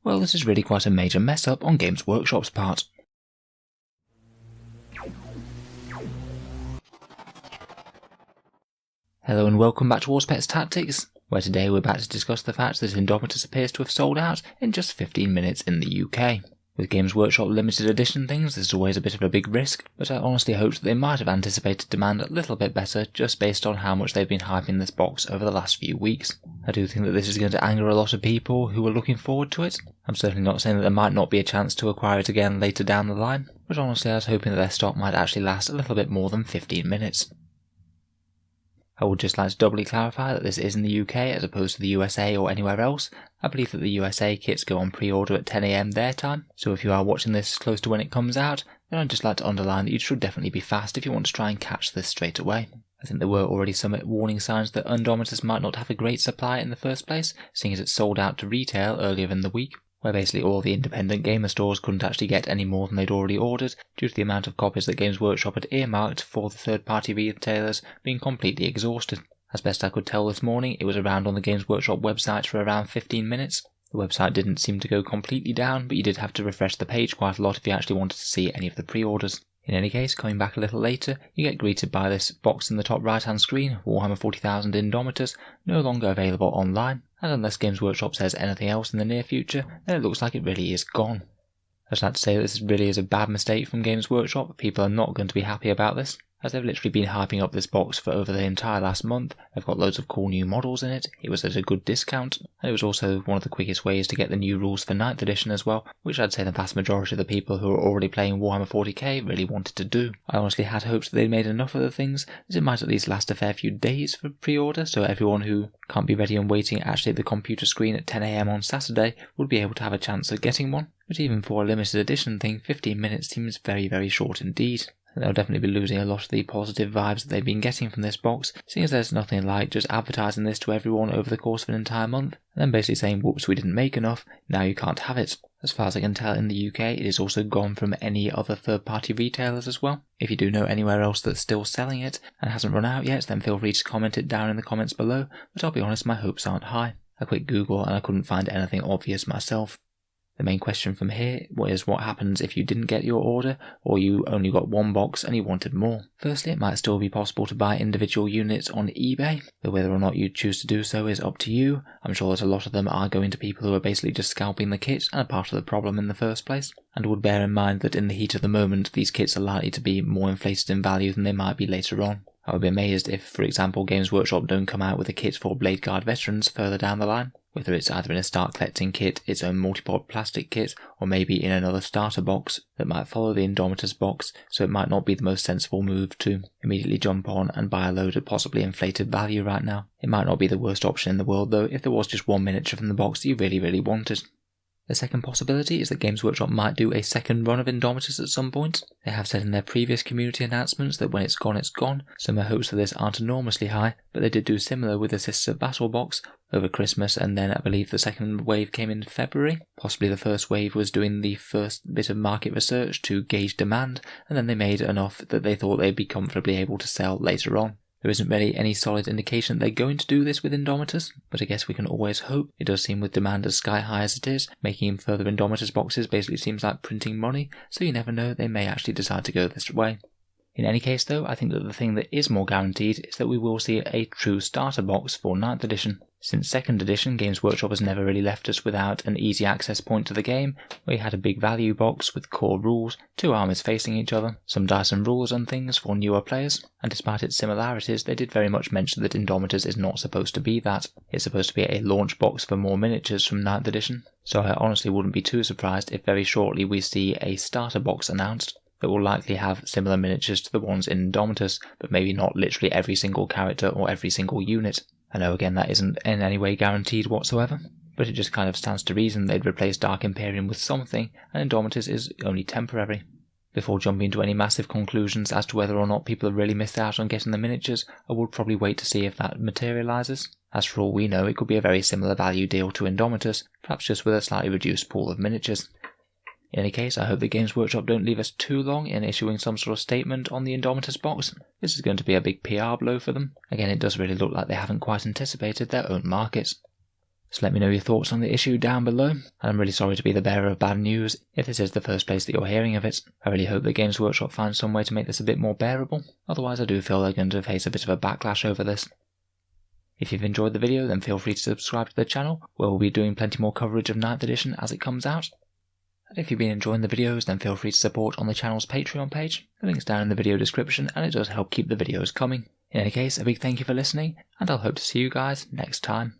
Well, this is really quite a major mess up on Games Workshop's part. Hello and welcome back to Auspex Tactics, where today we're about to discuss the fact that Indomitus appears to have sold out in just 15 minutes in the UK. With Games Workshop limited edition things, this is always a bit of a big risk, but I honestly hoped that they might have anticipated demand a little bit better just based on how much they've been hyping this box over the last few weeks. I do think that this is going to anger a lot of people who are looking forward to it. I'm certainly not saying that there might not be a chance to acquire it again later down the line, but honestly I was hoping that their stock might actually last a little bit more than 15 minutes. I would just like to doubly clarify that this is in the UK as opposed to the USA or anywhere else. I believe that the USA kits go on pre-order at 10 AM their time, so if you are watching this close to when it comes out, then I'd just like to underline that you should definitely be fast if you want to try and catch this straight away. I think there were already some warning signs that Indomitus might not have a great supply in the first place, seeing as it sold out to retail earlier in the week, where basically all the independent gamer stores couldn't actually get any more than they'd already ordered due to the amount of copies that Games Workshop had earmarked for the third-party retailers being completely exhausted. As best I could tell this morning, it was around on the Games Workshop website for around 15 minutes. The website didn't seem to go completely down, but you did have to refresh the page quite a lot if you actually wanted to see any of the pre-orders. In any case, coming back a little later, you get greeted by this box in the top right hand screen, Warhammer 40,000 Indomitus, no longer available online, and unless Games Workshop says anything else in the near future, then it looks like it really is gone. I'd just like to say that this really is a bad mistake from Games Workshop. People are not going to be happy about this, as they've literally been hyping up this box for over the entire last month. They've got loads of cool new models in it, it was at a good discount, and it was also one of the quickest ways to get the new rules for 9th edition as well, which I'd say the vast majority of the people who are already playing Warhammer 40k really wanted to do. I honestly had hopes that they'd made enough of the things that it might at least last a fair few days for pre-order, so everyone who can't be ready and waiting actually at the computer screen at 10 AM on Saturday would be able to have a chance of getting one. But even for a limited edition thing, 15 minutes seems very, very short indeed. They'll definitely be losing a lot of the positive vibes that they've been getting from this box, seeing as there's nothing like just advertising this to everyone over the course of an entire month, and then basically saying, whoops, we didn't make enough, now you can't have it. As far as I can tell in the UK, it is also gone from any other third-party retailers as well. If you do know anywhere else that's still selling it and hasn't run out yet, then feel free to comment it down in the comments below, but I'll be honest, my hopes aren't high. A quick Google and I couldn't find anything obvious myself. The main question from here is what happens if you didn't get your order, or you only got one box and you wanted more. Firstly, it might still be possible to buy individual units on eBay, but whether or not you choose to do so is up to you. I'm sure that a lot of them are going to people who are basically just scalping the kit and are part of the problem in the first place, and would bear in mind that in the heat of the moment these kits are likely to be more inflated in value than they might be later on. I would be amazed if, for example, Games Workshop don't come out with a kit for Blade Guard veterans further down the line. Whether it's either in a start collecting kit, its own multi-pod plastic kit, or maybe in another starter box that might follow the Indomitus box, so it might not be the most sensible move to immediately jump on and buy a load at possibly inflated value right now. It might not be the worst option in the world though if there was just one miniature from the box that you really wanted. The second possibility is that Games Workshop might do a second run of Indomitus at some point. They have said in their previous community announcements that when it's gone, so my hopes for this aren't enormously high, but they did do similar with the Sisters of Battle box over Christmas, and then I believe the second wave came in February. Possibly the first wave was doing the first bit of market research to gauge demand, and then they made enough that they thought they'd be comfortably able to sell later on. There isn't really any solid indication that they're going to do this with Indomitus, but I guess we can always hope. It does seem with demand as sky high as it is, making further Indomitus boxes basically seems like printing money, so you never know, they may actually decide to go this way. In any case though, I think that the thing that is more guaranteed is that we will see a true starter box for 9th edition. Since 2nd edition, Games Workshop has never really left us without an easy access point to the game, where you had a big value box with core rules, 2 armies facing each other, some dice and rules and things for newer players, and despite its similarities, they did very much mention that Indomitus is not supposed to be that. It's supposed to be a launch box for more miniatures from 9th edition, so I honestly wouldn't be too surprised if very shortly we see a starter box announced that will likely have similar miniatures to the ones in Indomitus, but maybe not literally every single character or every single unit. I know again that isn't in any way guaranteed whatsoever, but it just kind of stands to reason they'd replace Dark Imperium with something, and Indomitus is only temporary. Before jumping into any massive conclusions as to whether or not people have really missed out on getting the miniatures, I would probably wait to see if that materialises. As for all we know, it could be a very similar value deal to Indomitus, perhaps just with a slightly reduced pool of miniatures. In any case, I hope the Games Workshop don't leave us too long in issuing some sort of statement on the Indomitus box. This is going to be a big PR blow for them. Again, it does really look like they haven't quite anticipated their own markets. So let me know your thoughts on the issue down below, and I'm really sorry to be the bearer of bad news if this is the first place that you're hearing of it. I really hope that Games Workshop finds some way to make this a bit more bearable, otherwise I do feel they're going to face a bit of a backlash over this. If you've enjoyed the video, then feel free to subscribe to the channel, where we'll be doing plenty more coverage of 9th edition as it comes out. And if you've been enjoying the videos, then feel free to support on the channel's Patreon page. The link's down in the video description, and it does help keep the videos coming. In any case, a big thank you for listening, and I'll hope to see you guys next time.